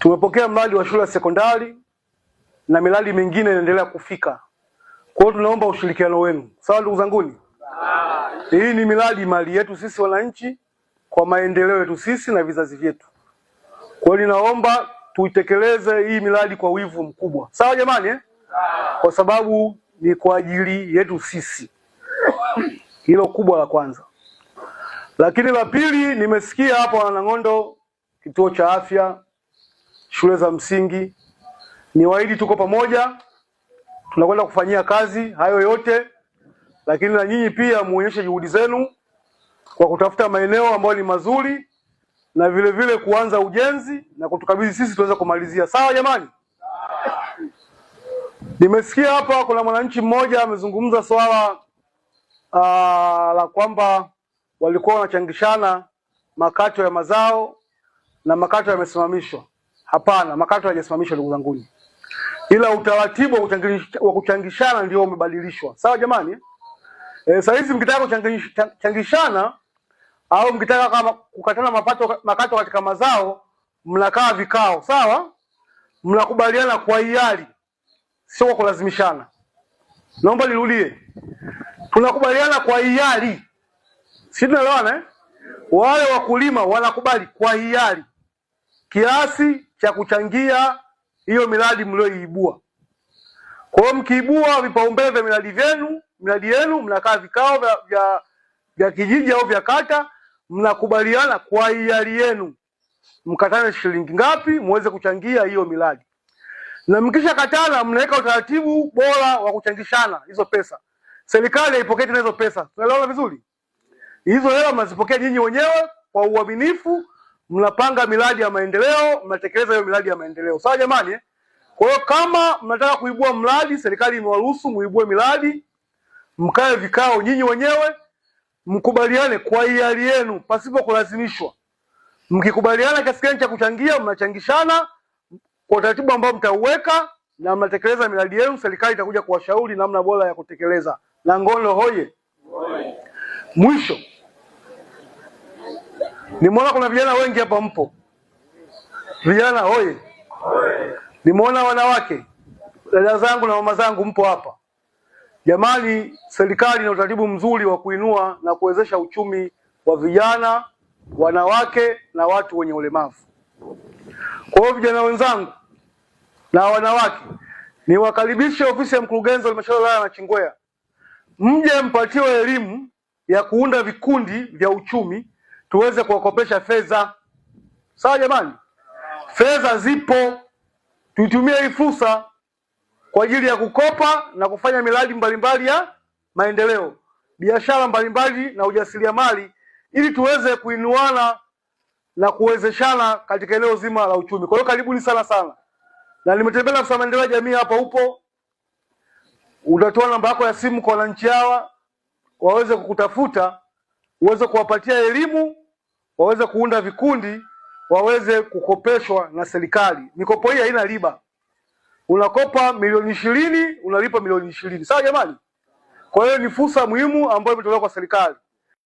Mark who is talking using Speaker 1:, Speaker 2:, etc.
Speaker 1: Tumepokea mradi wa shule ya sekondari na miradi mingine inaendelea kufika. Kwa hiyo tunaomba ushirikiano wenu. Sawa ndugu zanguni? Hii ni miradi mali yetu sisi wananchi kwa maendeleo yetu sisi na vizazi vyetu. Kwa hiyo ninaomba tuitekeleze hii miradi kwa wivu mkubwa. Sawa jamani eh? Kwa sababu ni kwa ajili yetu sisi. Hilo kubwa la kwanza. Lakini la pili, nimesikia hapa Wanang'ondo, kituo cha afya, shule za msingi. Niwaahidi tuko pamoja, tunakwenda kufanyia kazi hayo yote, lakini na nyinyi pia muonyeshe juhudi zenu kwa kutafuta maeneo ambayo ni mazuri na vile vile kuanza ujenzi na kutukabidhi sisi tuweze kumalizia. Sawa jamani? Nimesikia hapa kuna mwananchi mmoja amezungumza swala la kwamba walikuwa wanachangishana makato ya mazao na makato yamesimamishwa. Hapana, makato hayajasimamishwa ndugu zangu. Ila utaratibu wa kuchangishana ndio umebadilishwa. Sawa jamani? Sasa hizi mkitaka kuchangishana au mkitaka kama kukatana makato katika mazao, mnakaa vikao, sawa? Mnakubaliana kwa hiari, sio kwa kulazimishana. Naomba nirudie. Tunakubaliana kwa hiari. Si tunaelewana eh? Wale wakulima wanakubali kwa hiari kiasi cha kuchangia hiyo miradi mlioibua. Kwa hiyo mkiibua vipaumbele vya miradi yenu mnakaa vikao vya kijiji au vya kata, mnakubaliana kwa hiari yenu. Mkatane shilingi ngapi muweze kuchangia hiyo miradi. Na mkisha katana mnaweka utaratibu bora wa kuchangishana hizo pesa. Serikali haipokei tena hizo pesa. Tunaelewana vizuri? Hizo hela mnazipokea nyinyi wenyewe kwa uaminifu, mnapanga miradi ya maendeleo, mnatekeleza hiyo miradi ya maendeleo. Sawa jamani eh? Kwa hiyo kama mnataka kuibua mradi, serikali imewaruhusu muibue miradi, mkae vikao nyinyi wenyewe, mkubaliane kwa hiari yenu pasipo kulazimishwa. Mkikubaliana kiasi gani cha kuchangia, mnachangishana kwa utaratibu ambao mtauweka na mnatekeleza miradi yenu. Serikali itakuja kuwashauri namna bora ya kutekeleza. Lang'ondo hoye. Mwisho, nimeona kuna vijana wengi hapa mpo. Vijana hoye. Nimeona wanawake, dada zangu na mama zangu mpo hapa. Jamani, serikali ina utaratibu mzuri wa kuinua na kuwezesha uchumi wa vijana, wanawake na watu wenye ulemavu. Kwa hiyo vijana wenzangu na wanawake, niwakaribishe ofisi ya mkurugenzi wa halmashauri ya Nachingwea. Mje mpatiwe elimu ya kuunda vikundi vya uchumi tuweze kuwakopesha fedha. Sawa jamani? Fedha zipo. Tuitumie hii fursa kwa ajili ya kukopa na kufanya miradi mbalimbali ya maendeleo, biashara mbalimbali na ujasiriamali, ili tuweze kuinuana na kuwezeshana katika eneo zima la uchumi. Kwa hiyo karibuni sana sana. Na nimetembelea afisa maendeleo ya jamii hapa upo. Utatoa namba yako ya simu kwa wananchi hawa waweze kukutafuta, uweze kuwapatia elimu, waweze kuunda vikundi, waweze kukopeshwa na serikali. Mikopo hii haina riba. Unakopa milioni 20, unalipa milioni 20. Sawa jamani? Kwa hiyo ni fursa muhimu ambayo imetolewa kwa serikali.